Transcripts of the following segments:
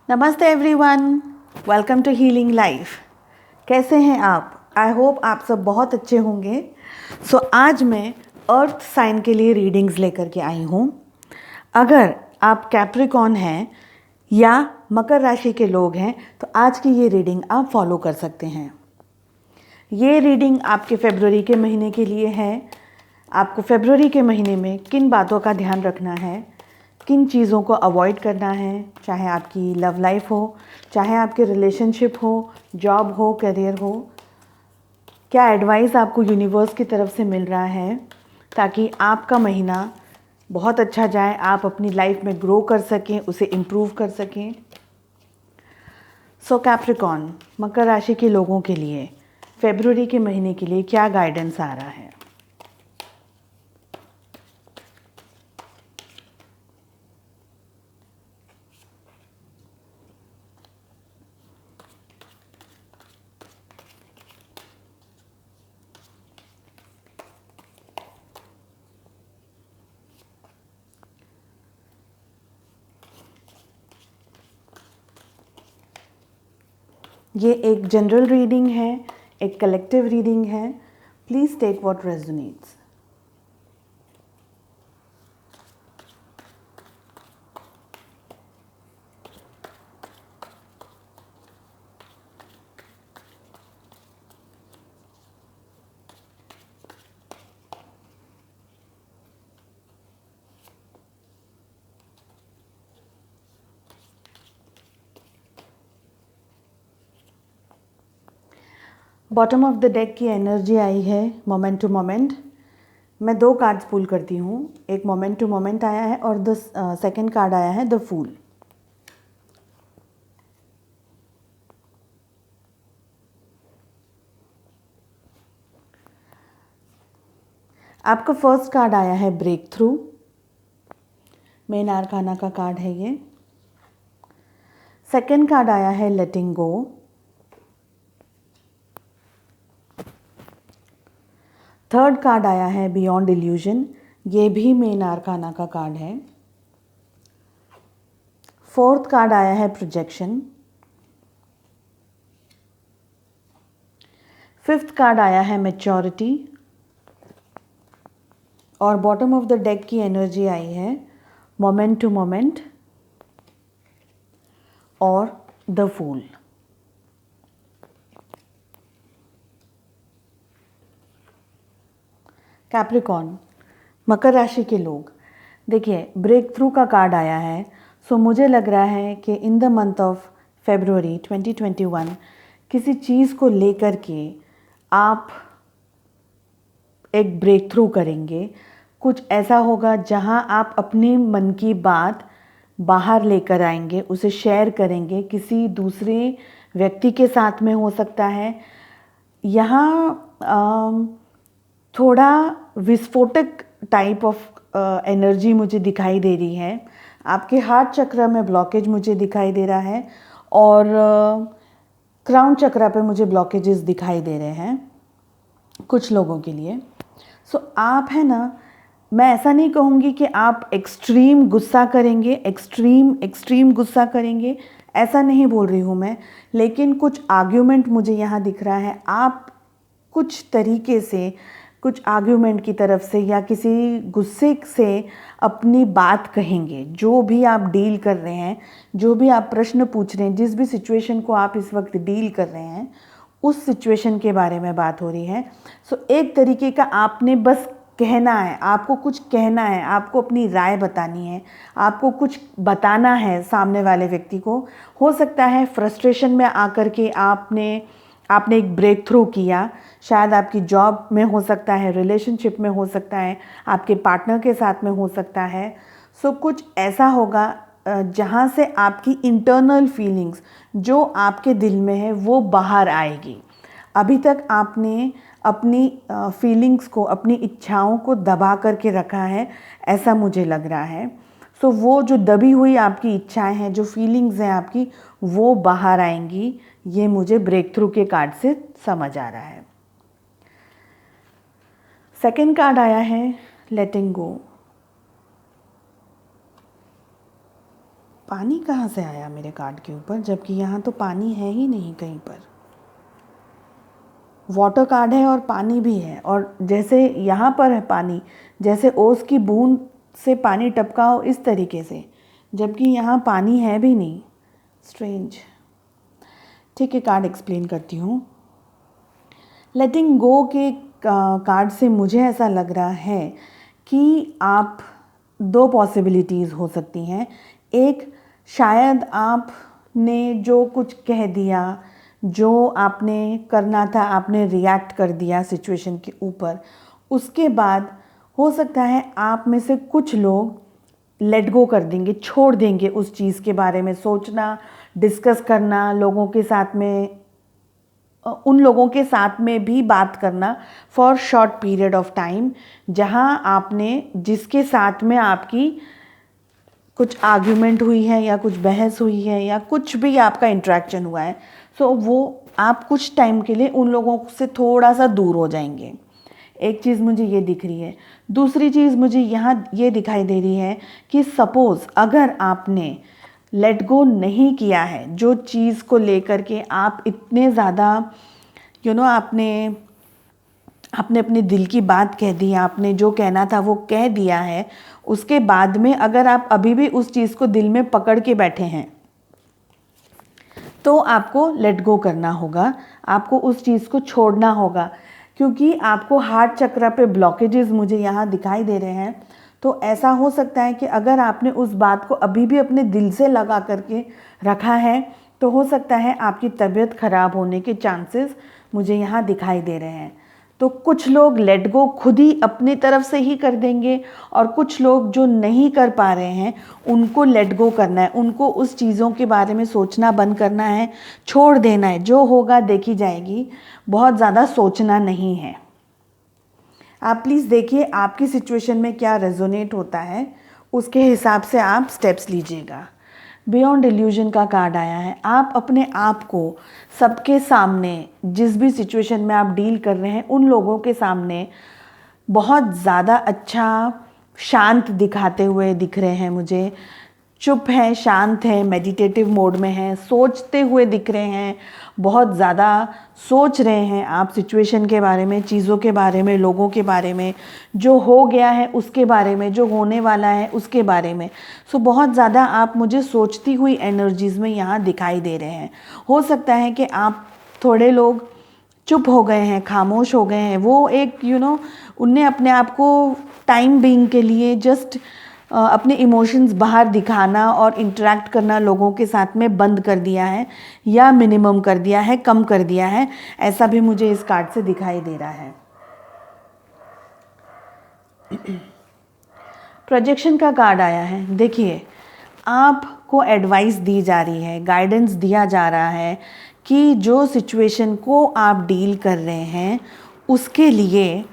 नमस्ते everyone, welcome to healing life. कैसे हैं आप? आई होप आप सब बहुत अच्छे होंगे। आज मैं अर्थ साइन के लिए रीडिंग्स लेकर के आई हूँ। अगर आप कैप्रिकॉर्न हैं या मकर राशि के लोग हैं तो आज की ये रीडिंग आप फॉलो कर सकते हैं। ये रीडिंग आपके फरवरी के महीने के लिए है। आपको फरवरी के महीने में किन बातों का ध्यान रखना है, किन चीज़ों को अवॉइड करना है, चाहे आपकी लव लाइफ हो, चाहे आपके रिलेशनशिप हो, जॉब हो, करियर हो। क्या एडवाइस आपको यूनिवर्स की तरफ से मिल रहा है ताकि आपका महीना बहुत अच्छा जाए, आप अपनी लाइफ में ग्रो कर सकें, उसे इम्प्रूव कर सकें। कैप्रिकॉर्न मकर राशि के लोगों के लिए फरवरी के महीने के लिए क्या गाइडेंस आ रहा है? ये एक जनरल रीडिंग है, एक कलेक्टिव रीडिंग है। Please take what resonates. Bottom of the deck की एनर्जी आई है मोमेंट टू मोमेंट। मैं दो कार्ड्स पुल करती हूँ। एक मोमेंट टू मोमेंट आया है और द सेकंड कार्ड आया है द फूल। आपका फर्स्ट कार्ड आया है ब्रेक थ्रू। मेन आर्काना का कार्ड है ये। सेकंड कार्ड आया है लेटिंग गो। थर्ड कार्ड आया है बियॉन्ड इल्यूजन। ये भी मेन आर्काना का कार्ड है। फोर्थ कार्ड आया है प्रोजेक्शन। फिफ्थ कार्ड आया है मैच्योरिटी। और बॉटम ऑफ द डेक की एनर्जी आई है मोमेंट टू मोमेंट और द फूल। कैप्रिकॉर्न मकर राशि के लोग, देखिए ब्रेक थ्रू का कार्ड आया है। मुझे लग रहा है कि in the month of February 2021 किसी चीज़ को लेकर के आप एक ब्रेक थ्रू करेंगे। कुछ ऐसा होगा जहां आप अपने मन की बात बाहर लेकर आएंगे, उसे शेयर करेंगे, किसी दूसरे व्यक्ति के साथ में हो सकता है। यहाँ थोड़ा विस्फोटक टाइप ऑफ एनर्जी मुझे दिखाई दे रही है। आपके हार्ट चक्र में ब्लॉकेज मुझे दिखाई दे रहा है और क्राउन चक्र पे मुझे ब्लॉकेजेस दिखाई दे रहे हैं कुछ लोगों के लिए। आप है ना, मैं ऐसा नहीं कहूँगी कि आप एक्सट्रीम गुस्सा करेंगे, एक्सट्रीम गुस्सा करेंगे, ऐसा नहीं बोल रही हूँ मैं। लेकिन कुछ आर्ग्यूमेंट मुझे यहाँ दिख रहा है। आप कुछ तरीके से, कुछ आर्ग्यूमेंट की तरफ से या किसी गुस्से से अपनी बात कहेंगे। जो भी आप डील कर रहे हैं, जो भी आप प्रश्न पूछ रहे हैं, जिस भी सिचुएशन को आप इस वक्त डील कर रहे हैं, उस सिचुएशन के बारे में बात हो रही है। एक तरीके का आपने बस कहना है, आपको कुछ कहना है, आपको अपनी राय बतानी है, आपको कुछ बताना है सामने वाले व्यक्ति को। हो सकता है फ्रस्ट्रेशन में आकर के आपने एक ब्रेक थ्रू किया। शायद आपकी जॉब में हो सकता है, रिलेशनशिप में हो सकता है, आपके पार्टनर के साथ में हो सकता है। कुछ ऐसा होगा जहाँ से आपकी इंटरनल फीलिंग्स जो आपके दिल में है वो बाहर आएगी। अभी तक आपने अपनी फीलिंग्स को, अपनी इच्छाओं को दबा करके रखा है, ऐसा मुझे लग रहा है। वो जो दबी हुई आपकी इच्छाएं हैं, जो फीलिंग्स हैं आपकी, वो बाहर आएंगी। ये मुझे ब्रेक थ्रू के कार्ड से समझ आ रहा है। सेकंड कार्ड आया है लेटिंग गो। पानी कहाँ से आया मेरे कार्ड के ऊपर, जबकि यहाँ तो पानी है ही नहीं कहीं पर। वाटर कार्ड है और पानी भी है, और जैसे यहाँ पर है पानी, जैसे ओस की बूंद से पानी टपका हो इस तरीके से, जबकि यहाँ पानी है भी नहीं। स्ट्रेंज। ठीक है, कार्ड एक्सप्लेन करती हूँ। लेटिंग गो के कार्ड से मुझे ऐसा लग रहा है कि आप दो पॉसिबिलिटीज़ हो सकती हैं। एक, शायद आपने जो कुछ कह दिया, जो आपने करना था आपने रिएक्ट कर दिया सिचुएशन के ऊपर, उसके बाद हो सकता है आप में से कुछ लोग लेट गो कर देंगे, छोड़ देंगे उस चीज़ के बारे में सोचना, डिस्कस करना, लोगों के साथ में, उन लोगों के साथ में भी बात करना for short period of time, जहां आपने, जिसके साथ में आपकी कुछ आर्ग्यूमेंट हुई है या कुछ बहस हुई है या कुछ भी आपका इंटरेक्शन हुआ है, सो वो आप कुछ टाइम के लिए उन लोगों से थोड़ा सा दूर हो जाएंगे। एक चीज़ मुझे ये दिख रही है। दूसरी चीज़ मुझे यहाँ ये दिखाई दे रही है कि सपोज़ अगर आपने लेट गो नहीं किया है, जो चीज़ को लेकर के आप इतने ज़्यादा आपने अपने दिल की बात कह दी, आपने जो कहना था वो कह दिया है, उसके बाद में अगर आप अभी भी उस चीज़ को दिल में पकड़ के बैठे हैं तो आपको लेट गो करना होगा, आपको उस चीज़ को छोड़ना होगा, क्योंकि आपको हार्ट चक्र पे ब्लॉकेजेस मुझे यहाँ दिखाई दे रहे हैं। तो ऐसा हो सकता है कि अगर आपने उस बात को अभी भी अपने दिल से लगा करके रखा है तो हो सकता है आपकी तबीयत ख़राब होने के चांसेस मुझे यहाँ दिखाई दे रहे हैं। तो कुछ लोग लेट गो खुद ही अपनी तरफ से ही कर देंगे, और कुछ लोग जो नहीं कर पा रहे हैं उनको लेट गो करना है, उनको उस चीज़ों के बारे में सोचना बंद करना है, छोड़ देना है, जो होगा देखी जाएगी, बहुत ज़्यादा सोचना नहीं है। आप प्लीज़ देखिए आपकी सिचुएशन में क्या रेजोनेट होता है, उसके हिसाब से आप स्टेप्स लीजिएगा। बियॉन्ड इल्यूजन का कार्ड आया है। आप अपने आप को सबके सामने, जिस भी सिचुएशन में आप डील कर रहे हैं उन लोगों के सामने बहुत ज़्यादा अच्छा शांत दिखाते हुए दिख रहे हैं मुझे। चुप है, शांत है, मेडिटेटिव मोड में है, सोचते हुए दिख रहे हैं, बहुत ज़्यादा सोच रहे हैं आप सिचुएशन के बारे में, चीज़ों के बारे में, लोगों के बारे में, जो हो गया है उसके बारे में, जो होने वाला है उसके बारे में। सो बहुत ज़्यादा आप मुझे सोचती हुई एनर्जीज़ में यहाँ दिखाई दे रहे हैं। हो सकता है कि आप थोड़े लोग चुप हो गए हैं, खामोश हो गए हैं, वो एक उनने अपने आप को टाइम बीइंग के लिए जस्ट अपने इमोशंस बाहर दिखाना और इंटरेक्ट करना लोगों के साथ में बंद कर दिया है, या मिनिमम कर दिया है, कम कर दिया है, ऐसा भी मुझे इस कार्ड से दिखाई दे रहा है। प्रोजेक्शन का कार्ड आया है। देखिए, आपको एडवाइस दी जा रही है, गाइडेंस दिया जा रहा है कि जो सिचुएशन को आप डील कर रहे हैं उसके लिए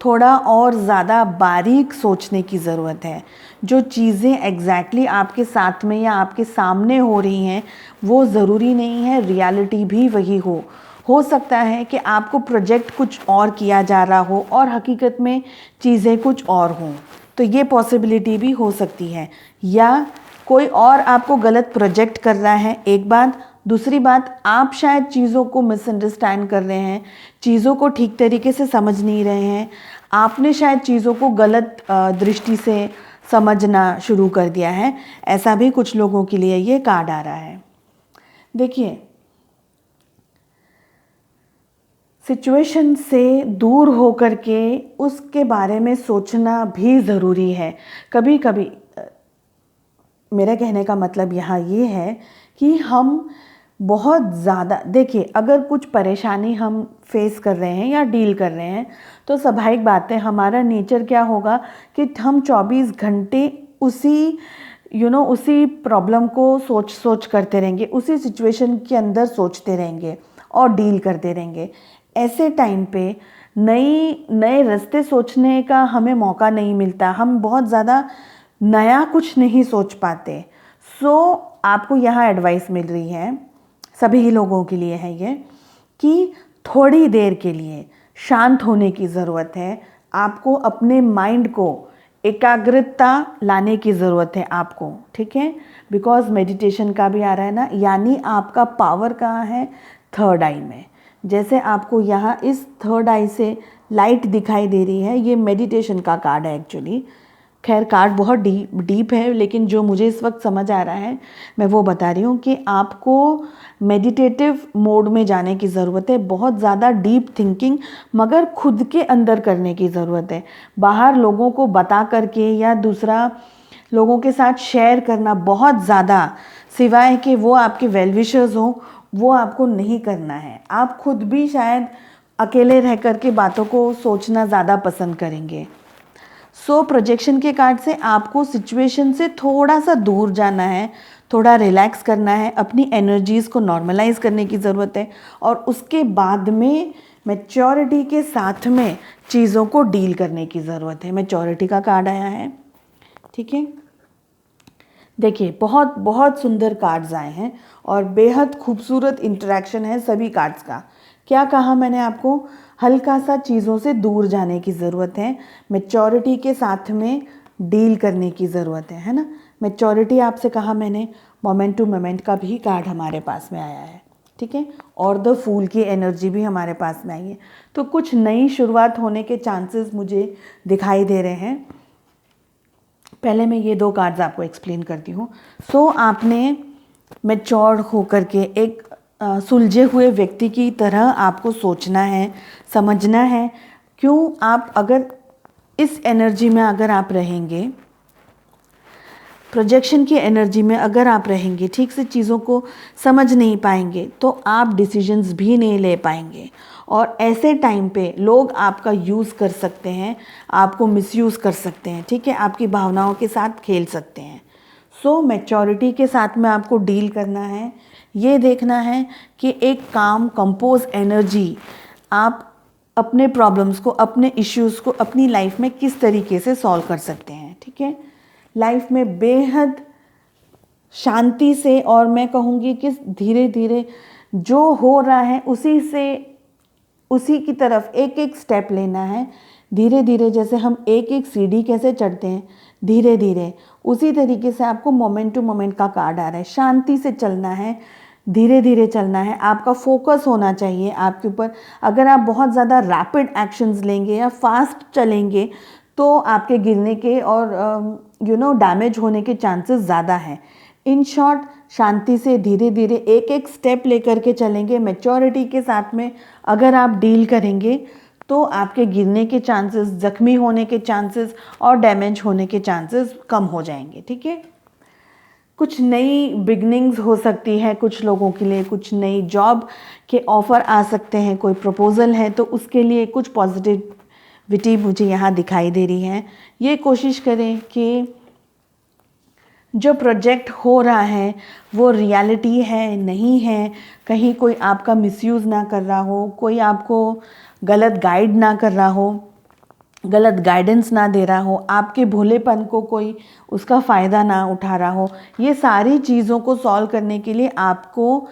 थोड़ा और ज़्यादा बारीक सोचने की ज़रूरत है। जो चीज़ें एग्जैक्टली आपके साथ में या आपके सामने हो रही हैं वो ज़रूरी नहीं है रियलिटी भी वही हो सकता है कि आपको प्रोजेक्ट कुछ और किया जा रहा हो और हकीकत में चीज़ें कुछ और हों, तो ये पॉसिबिलिटी भी हो सकती है। या कोई और आपको गलत प्रोजेक्ट कर रहा है, एक बात। दूसरी बात, आप शायद चीज़ों को मिसअंडरस्टैंड कर रहे हैं, चीज़ों को ठीक तरीके से समझ नहीं रहे हैं, आपने शायद चीज़ों को गलत दृष्टि से समझना शुरू कर दिया है। ऐसा भी कुछ लोगों के लिए ये कार्ड आ रहा है। देखिए, सिचुएशन से दूर होकर के उसके बारे में सोचना भी ज़रूरी है। कभी कभी मेरा कहने का मतलब यहाँ ये है कि हम बहुत ज़्यादा, देखिए, अगर कुछ परेशानी हम फेस कर रहे हैं या डील कर रहे हैं तो स्वाभाविक बात है, हमारा नेचर क्या होगा कि हम 24 घंटे उसी उसी प्रॉब्लम को सोच करते रहेंगे, उसी सिचुएशन के अंदर सोचते रहेंगे और डील करते रहेंगे। ऐसे टाइम पे नए रास्ते सोचने का हमें मौका नहीं मिलता, हम बहुत ज़्यादा नया कुछ नहीं सोच पाते। आपको यहाँ एडवाइस मिल रही है, सभी लोगों के लिए है ये, कि थोड़ी देर के लिए शांत होने की ज़रूरत है। आपको अपने माइंड को एकाग्रता लाने की ज़रूरत है आपको, ठीक है, बिकॉज मेडिटेशन का भी आ रहा है ना, यानी आपका पावर कहाँ है, थर्ड आई में। जैसे आपको यहाँ इस थर्ड आई से लाइट दिखाई दे रही है, ये मेडिटेशन का कार्ड है एक्चुअली। खैर कार्ड बहुत डीप है, लेकिन जो मुझे इस वक्त समझ आ रहा है मैं वो बता रही हूँ कि आपको मेडिटेटिव मोड में जाने की ज़रूरत है, बहुत ज़्यादा डीप थिंकिंग मगर खुद के अंदर करने की ज़रूरत है। बाहर लोगों को बता करके या दूसरा लोगों के साथ शेयर करना बहुत ज़्यादा, सिवाय कि वो आपके वेल विशर्स हों, वो आपको नहीं करना है। आप खुद भी शायद अकेले रह कर के बातों को सोचना ज़्यादा पसंद करेंगे। सो प्रोजेक्शन के कार्ड से आपको सिचुएशन से थोड़ा सा दूर जाना है, थोड़ा रिलैक्स करना है, अपनी एनर्जीज़ को नॉर्मलाइज करने की ज़रूरत है और उसके बाद में मैच्योरिटी के साथ में चीज़ों को डील करने की ज़रूरत है। मैच्योरिटी का कार्ड आया है, ठीक है। देखिए बहुत बहुत सुंदर कार्ड्स आए हैं और बेहद खूबसूरत इंटरेक्शन है सभी कार्ड्स का। क्या कहा मैंने आपको, हल्का सा चीज़ों से दूर जाने की ज़रूरत है, मैच्योरिटी के साथ में डील करने की ज़रूरत है ना। मैच्योरिटी आपसे कहा मैंने, मोमेंट टू मोमेंट का भी कार्ड हमारे पास में आया है, ठीक है, और द फूल की एनर्जी भी हमारे पास में आई है। तो कुछ नई शुरुआत होने के चांसेस मुझे दिखाई दे रहे हैं। पहले मैं ये दो कार्ड्स आपको एक्सप्लेन करती हूँ। सो आपने मैच्योर होकर के एक सुलझे हुए व्यक्ति की तरह आपको सोचना है, समझना है। क्यों, आप अगर इस एनर्जी में अगर आप रहेंगे, प्रोजेक्शन की एनर्जी में अगर आप रहेंगे, ठीक से चीज़ों को समझ नहीं पाएंगे तो आप डिसीजंस भी नहीं ले पाएंगे और ऐसे टाइम पे लोग आपका यूज़ कर सकते हैं, आपको मिसयूज़ कर सकते हैं, ठीक है, आपकी भावनाओं के साथ खेल सकते हैं। सो मैच्योरिटी के साथ में आपको डील करना है, ये देखना है कि एक काम कंपोज एनर्जी आप अपने प्रॉब्लम्स को, अपने इश्यूज़ को अपनी लाइफ में किस तरीके से सॉल्व कर सकते हैं, ठीक है। लाइफ में बेहद शांति से, और मैं कहूँगी कि धीरे धीरे जो हो रहा है उसी की तरफ एक एक स्टेप लेना है। धीरे धीरे जैसे हम एक एक सीढ़ी कैसे चढ़ते हैं धीरे धीरे, उसी तरीके से आपको मोमेंट टू मोमेंट का कार्ड आ रहा है। शांति से चलना है, धीरे धीरे चलना है, आपका फोकस होना चाहिए आपके ऊपर। अगर आप बहुत ज़्यादा रैपिड एक्शंस लेंगे या फास्ट चलेंगे तो आपके गिरने के और डैमेज होने के चांसेस ज़्यादा हैं। इन शॉर्ट, शांति से धीरे धीरे एक एक स्टेप लेकर के चलेंगे, मैच्योरिटी के साथ में अगर आप डील करेंगे तो आपके गिरने के चांसेस, जख्मी होने के चांसेस और डैमेज होने के चांसेस कम हो जाएंगे, ठीक है। कुछ नई बिगनिंग्स हो सकती है कुछ लोगों के लिए, कुछ नई जॉब के ऑफ़र आ सकते हैं, कोई प्रपोज़ल है तो उसके लिए कुछ पॉजिटिविटी मुझे यहाँ दिखाई दे रही है। ये कोशिश करें कि जो प्रोजेक्ट हो रहा है वो रियलिटी है नहीं है, कहीं कोई आपका मिसयूज़ ना कर रहा हो, कोई आपको गलत गाइड ना कर रहा हो, गलत गाइडेंस ना दे रहा हो, आपके भोलेपन को कोई उसका फ़ायदा ना उठा रहा हो। ये सारी चीज़ों को सॉल्व करने के लिए आपको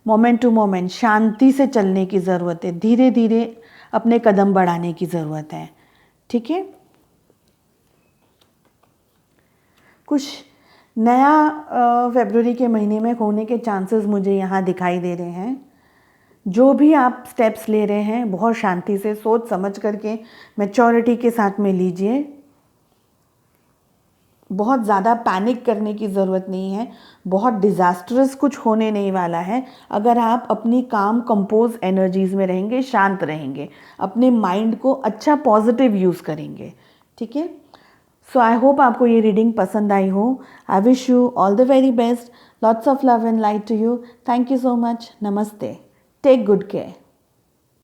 मोमेंट टू मोमेंट शांति से चलने की ज़रूरत है, धीरे धीरे अपने कदम बढ़ाने की ज़रूरत है, ठीक है। कुछ नया फरवरी के महीने में होने के चांसेस मुझे यहाँ दिखाई दे रहे हैं। जो भी आप स्टेप्स ले रहे हैं बहुत शांति से सोच समझ करके मैच्योरिटी के साथ में लीजिए। बहुत ज़्यादा पैनिक करने की ज़रूरत नहीं है, बहुत डिज़ास्टरस कुछ होने नहीं वाला है अगर आप अपनी काम कंपोज एनर्जीज़ में रहेंगे, शांत रहेंगे, अपने माइंड को अच्छा पॉजिटिव यूज़ करेंगे, ठीक है। सो आई होप आपको ये रीडिंग पसंद आई हो। I wish you all the very best, lots of love and light to you. Thank you so much. नमस्ते। Take good care.